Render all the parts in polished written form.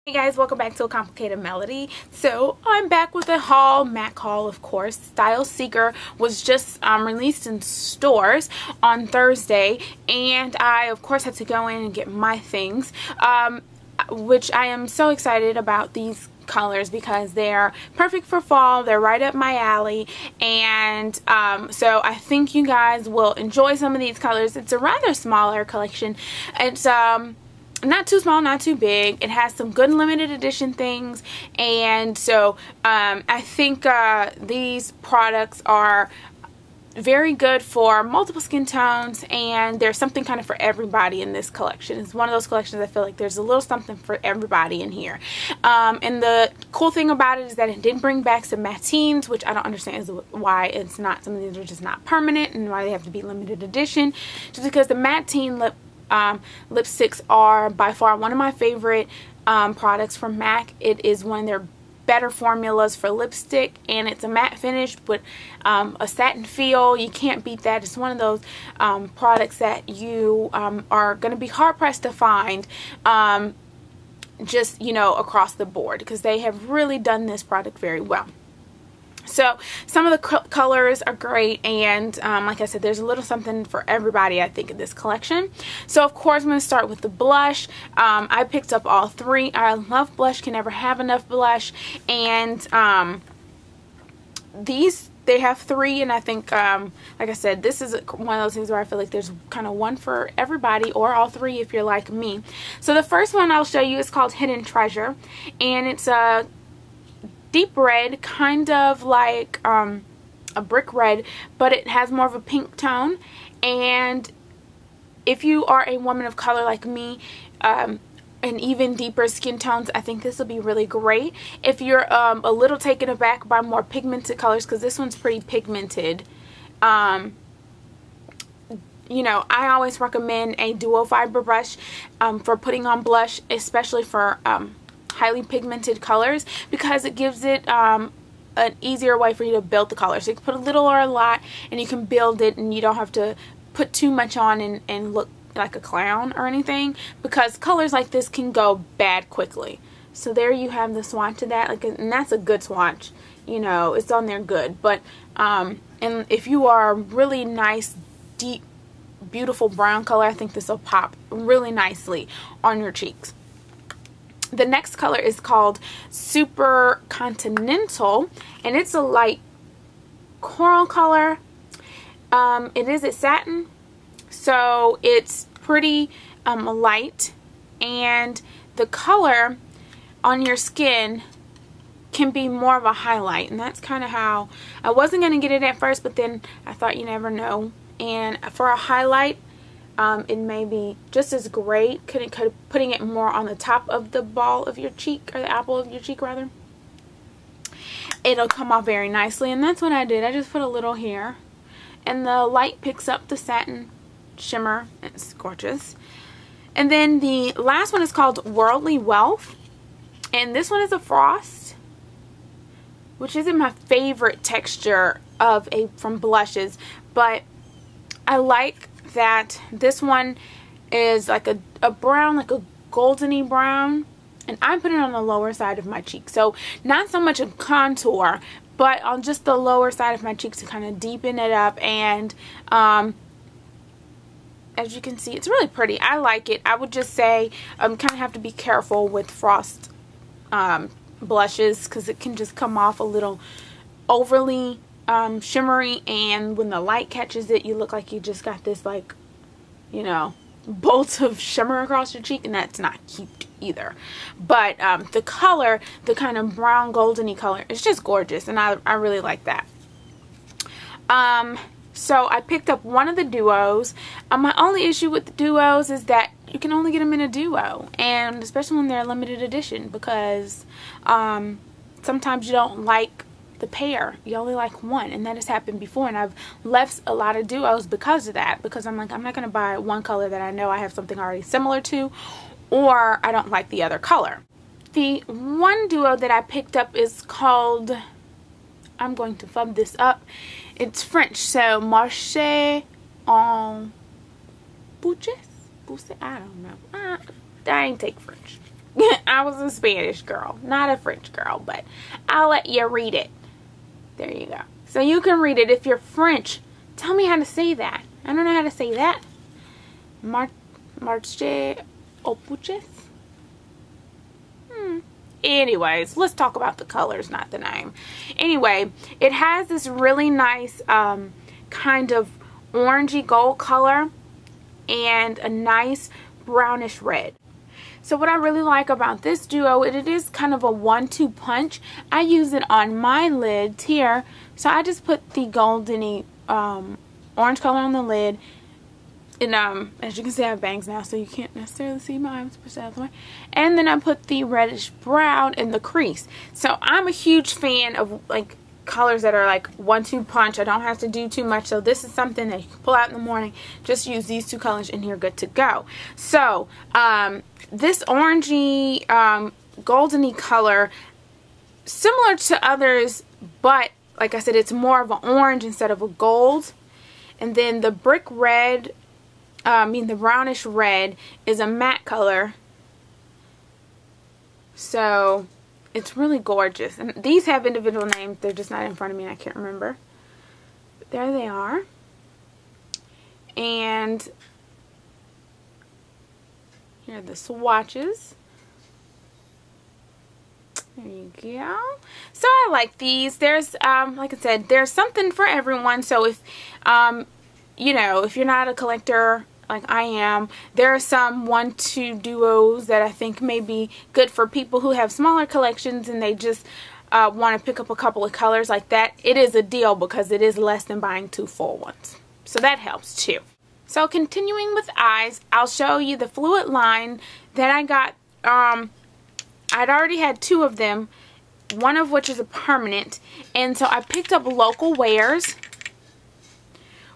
Hey guys, welcome back to A Complicated Melody. So I'm back with a haul, MAC haul of course. Styleseeker was just released in stores on Thursday, and I of course had to go in and get my things, which I am so excited about these colors because they're perfect for fall. They're right up my alley, and so I think you guys will enjoy some of these colors. It's a rather smaller collection. It's not too small, not too big. It has some good limited edition things, and so I think these products are very good for multiple skin tones, and there's something kind of for everybody in this collection. It's one of those collections I feel like there's a little something for everybody in here. And the cool thing about it is that it did bring back some matines, which I don't understand is why it's not, some of these are just not permanent and why they have to be limited edition, just because the matine lipsticks are by far one of my favorite products from MAC. It is one of their better formulas for lipstick, and it's a matte finish with a satin feel. You can't beat that. It's one of those products that you are going to be hard pressed to find just, you know, across the board, because they have really done this product very well. So some of the colors are great, and like I said, there's a little something for everybody I think in this collection. So of course I'm going to start with the blush. I picked up all three. I love blush, can never have enough blush, and these, they have three, and I think like I said, this is one of those things where I feel like there's kind of one for everybody, or all three if you're like me. So the first one I'll show you is called Hidden Treasure, and it's a deep red, kind of like a brick red, but it has more of a pink tone. And if you are a woman of color like me, and even deeper skin tones, I think this will be really great. If you're a little taken aback by more pigmented colors, because this one's pretty pigmented, you know, I always recommend a duo fiber brush for putting on blush, especially for highly pigmented colors, because it gives it an easier way for you to build the color. So you can put a little or a lot, and you can build it, and you don't have to put too much on and look like a clown or anything, because colors like this can go bad quickly. So there you have the swatch of that, and that's a good swatch. You know, it's on there good. But and if you are a really nice, deep, beautiful brown color, I think this will pop really nicely on your cheeks. The next color is called Super Continental, and it's a light coral color. It is a satin, so it's pretty light, and the color on your skin can be more of a highlight, and that's kind of how I wasn't going to get it at first, but then I thought you never know, and for a highlight, it may be just as great putting it more on the top of the ball of your cheek, or the apple of your cheek rather. It'll come off very nicely, and that's what I did. I just put a little here, and the light picks up the satin shimmer. It's gorgeous. And then the last one is called Worldly Wealth, and this one is a frost, which isn't my favorite texture from blushes, but I like that this one is like a brown, like a goldeny brown, and I put it on the lower side of my cheek, so not so much a contour, but on just the lower side of my cheeks to kind of deepen it up. And as you can see, it's really pretty. I like it. I would just say kind of have to be careful with frost blushes, because it can just come off a little overly shimmery, and when the light catches it, you look like you just got this, like, you know, bolt of shimmer across your cheek, and that's not cute either. But the color, the kind of brown goldeny color, is just gorgeous, and I really like that. So I picked up one of the duos. My only issue with the duos is that you can only get them in a duo, and especially when they're limited edition, because sometimes you don't like the pair, you only like one, and that has happened before, and I've left a lot of duos because of that, because I'm like, I'm not going to buy one color that I know I have something already similar to, or I don't like the other color. The one duo that I picked up is called, I'm going to fub this up, it's French, so Marché en Bouches? I don't know. I ain't take French. I was a Spanish girl, not a French girl, but I'll let you read it. There you go. So you can read it. If you're French, tell me how to say that. I don't know how to say that. Marche Opuches? Anyways, let's talk about the colors, not the name. Anyway, it has this really nice kind of orangey gold color and a nice brownish red. So what I really like about this duo, it is kind of a 1-2 punch. I use it on my lids here. So I just put the goldeny orange color on the lid. And as you can see, I have bangs now, so you can't necessarily see my eyes pushed out of the way. And then I put the reddish brown in the crease. So I'm a huge fan of like colors that are like 1-2 punch. I don't have to do too much. So this is something that you can pull out in the morning. Just use these two colors and you're good to go. So this orangey goldeny color, similar to others, but like I said, it's more of an orange instead of a gold. And then the brick red, the brownish red is a matte color. So it's really gorgeous. And these have individual names. They're just not in front of me and I can't remember. But there they are. And here are the swatches. There you go. So I like these. There's, like I said, there's something for everyone. So if, you know, if you're not a collector like I am, there are some 1-2 duos that I think may be good for people who have smaller collections and they just want to pick up a couple of colors like that. It is a deal because it is less than buying 2 full ones. So that helps too. So continuing with eyes, I'll show you the fluid line that I got. I'd already had 2 of them, one of which is a permanent. And so I picked up Local Wears,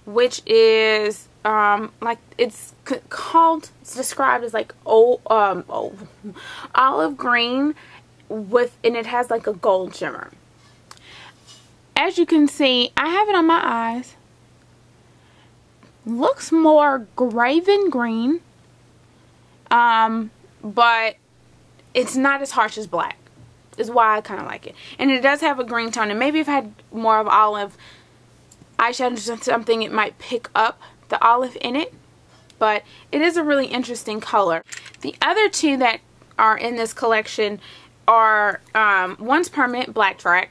which is like it's described as like olive green and it has like a gold shimmer. As you can see, I have it on my eyes. Looks more graven green, but it's not as harsh as black, is why I kind of like it. And it does have a green tone, and maybe if I had more of olive eyeshadow or something, it might pick up the olive in it, but it is a really interesting color. The other 2 that are in this collection are, one's permanent, Black Track,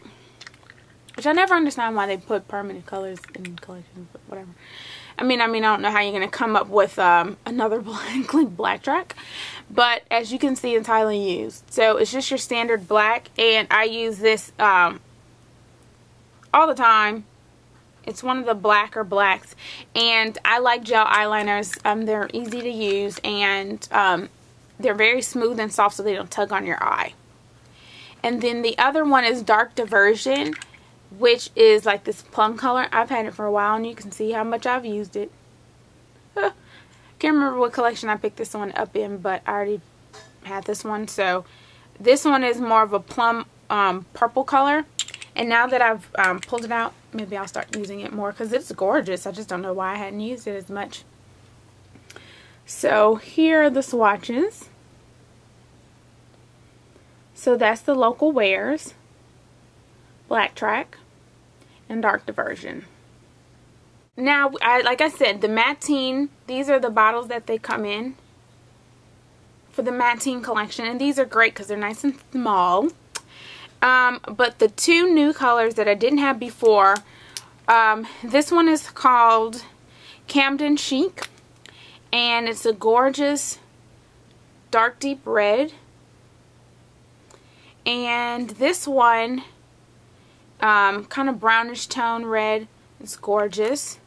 which I never understand why they put permanent colors in collections, but whatever. I mean, I don't know how you're going to come up with another black track, but as you can see, it's highly used. So it's just your standard black, and I use this all the time. It's one of the blacker blacks, and I like gel eyeliners. They're easy to use, and they're very smooth and soft, so they don't tug on your eye. And then the other one is Dark Diversion, which is like this plum color. I've had it for a while and you can see how much I've used it. Can't remember what collection I picked this one up in, but I already had this one. So this one is more of a plum purple color. And now that I've pulled it out, maybe I'll start using it more because it's gorgeous. I just don't know why I hadn't used it as much. So here are the swatches. So that's the Local Wears, Black Track, and Dark Diversion. Now, like I said, the Mattine, these are the bottles that they come in for the Mattine collection, and these are great because they're nice and small. But the 2 new colors that I didn't have before, this one is called Camden Chic, and it's a gorgeous dark deep red. And this one, kind of brownish tone red. It's gorgeous.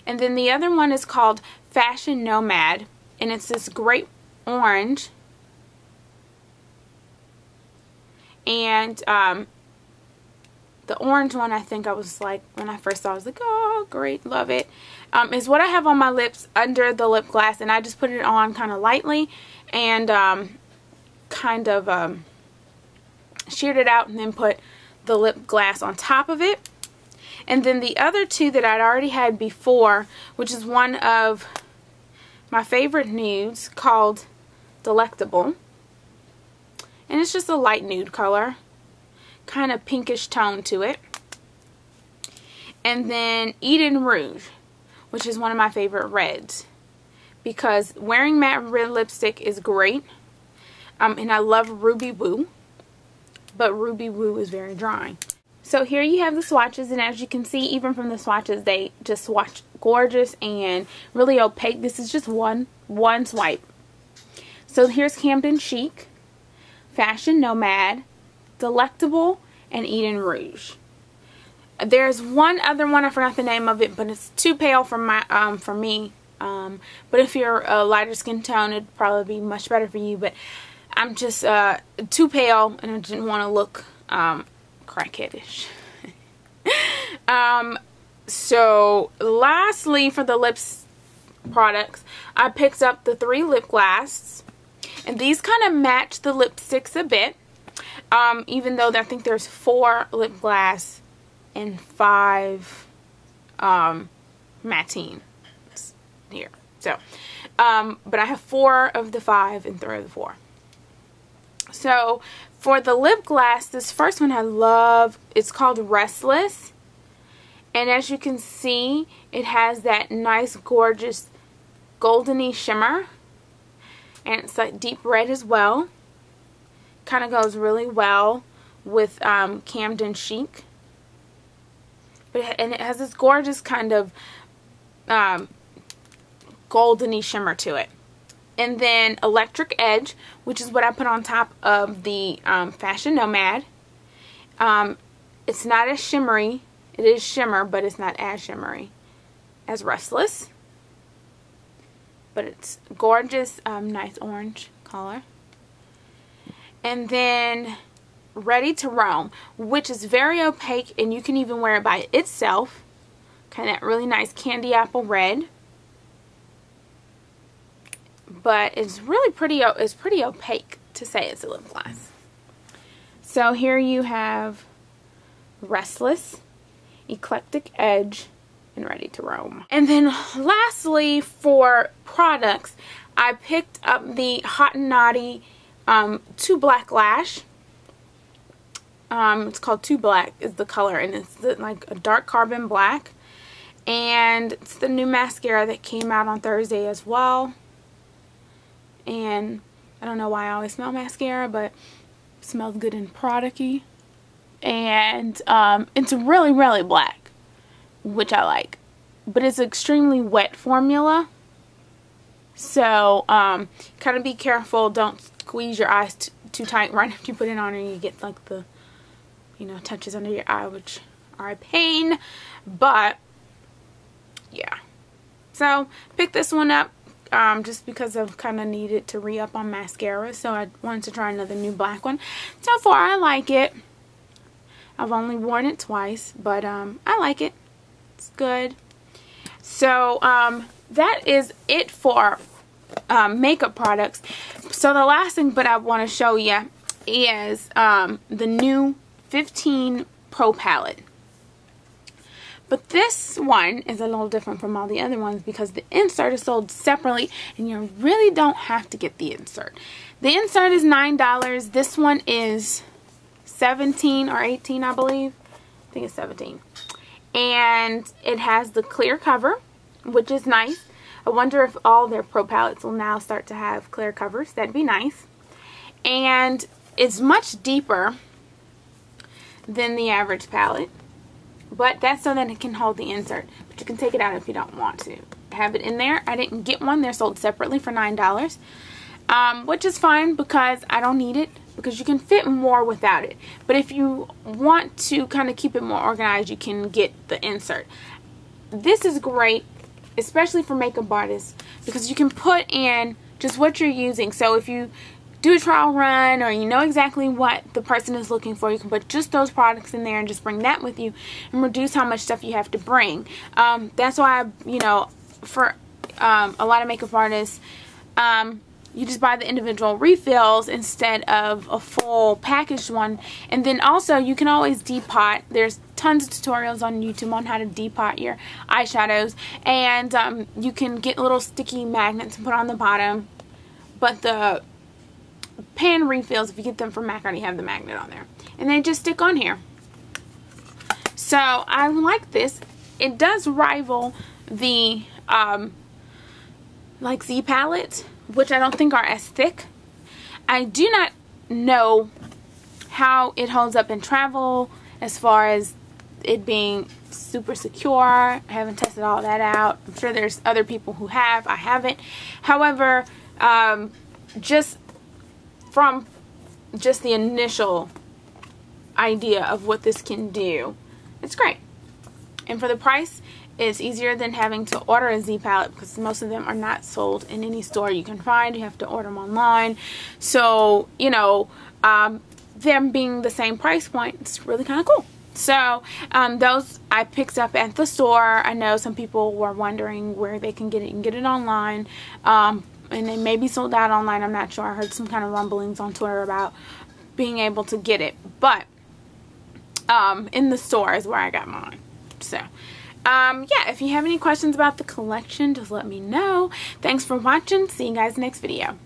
And then the other one is called Fashion Nomad, and it's this great orange. And the orange one, I think I was like, when I first saw it, I was like, oh, great, love it. Is what I have on my lips under the lip gloss, and I just put it on kind of lightly and kind of sheared it out and then put the lip gloss on top of it. And then the other 2 that I'd already had before, which is one of my favorite nudes called Delectable. And it's just a light nude color. Kind of pinkish tone to it. And then Eden Rouge, which is one of my favorite reds. Because wearing matte red lipstick is great. And I love Ruby Woo. But Ruby Woo is very dry. So here you have the swatches, and as you can see, even from the swatches, they just swatch gorgeous and really opaque. This is just one swipe. So here's Camden Chic, Fashion Nomad, Delectable, and Eden Rouge. There's one other one, I forgot the name of it, but it's too pale for me. But if you're a lighter skin tone, it'd probably be much better for you. But I'm just too pale, and I didn't want to look crackheadish. So lastly, for the lips products, I picked up the 3 lip gloss, and these kind of match the lipsticks a bit, even though I think there's 4 lip gloss and 5 matte here. So but I have 4 of the 5 and 3 of the 4. So for the lip gloss, this first one I love. It's called Restless. And as you can see, it has that nice, gorgeous, goldeny shimmer. And it's like deep red as well. Kind of goes really well with Camden Chic. And it has this gorgeous kind of goldeny shimmer to it. And then Electric Edge, which is what I put on top of the Fashion Nomad. It's not as shimmery. It is shimmer, but it's not as shimmery as Restless. But it's gorgeous, nice orange color. And then Ready to Roam, which is very opaque, and you can even wear it by itself. Kind of that really nice candy apple red. But it's really pretty, it's pretty opaque to say it's a lip gloss. So here you have Restless, Eclectic Edge, and Ready to Roam. And then lastly, for products, I picked up the Hot and Naughty 2 Black Lash. It's called 2 Black is the color, and it's like a dark carbon black. And it's the new mascara that came out on Thursday as well. And I don't know why I always smell mascara, but it smells good and product-y. And it's really, really black, which I like. But it's an extremely wet formula. So kind of be careful. Don't squeeze your eyes too tight right after you put it on, and you get like the, you know, touches under your eye, which are a pain. But yeah. So pick this one up. Just because I've kind of needed to re-up on mascara, so I wanted to try another new black one. So far, I like it. I've only worn it twice, but I like it. It's good. So that is it for makeup products. So the last thing that I want to show you is the new 15 Pro palette. But this one is a little different from all the other ones because the insert is sold separately, and you really don't have to get the insert. The insert is $9. This one is $17 or $18, I believe. I think it's $17. And it has the clear cover, which is nice. I wonder if all their Pro palettes will now start to have clear covers. That'd be nice. And it's much deeper than the average palette. But that's so that it can hold the insert. But you can take it out if you don't want to have it in there. I didn't get one. They're sold separately for $9. Which is fine because I don't need it. Because you can fit more without it. But if you want to kind of keep it more organized, you can get the insert. This is great, especially for makeup artists. Because you can put in just what you're using. So if you do a trial run, or you know exactly what the person is looking for, you can put just those products in there and just bring that with you and reduce how much stuff you have to bring. That's why, you know, for a lot of makeup artists, you just buy the individual refills instead of a full packaged one. And then also you can always depot. There's tons of tutorials on YouTube on how to depot your eyeshadows, and you can get little sticky magnets and put on the bottom. But the pan refills, if you get them from MAC, already have the magnet on there. And they just stick on here. So I like this. It does rival the like Z palettes, which I don't think are as thick. I do not know how it holds up in travel as far as it being super secure. I haven't tested all that out. I'm sure there's other people who have. I haven't. However, just from just the initial idea of what this can do, it's great. And for the price, it's easier than having to order a Z palette, because most of them are not sold in any store you can find. You have to order them online. So, you know, them being the same price point, it's really kind of cool. So those I picked up at the store. I know some people were wondering where they can get it. You can get it online, and they may be sold out online. I'm not sure. I heard some kind of rumblings on Twitter about being able to get it, but in the store is where I got mine. So yeah, if you have any questions about the collection, just let me know. Thanks for watching. See you guys next video.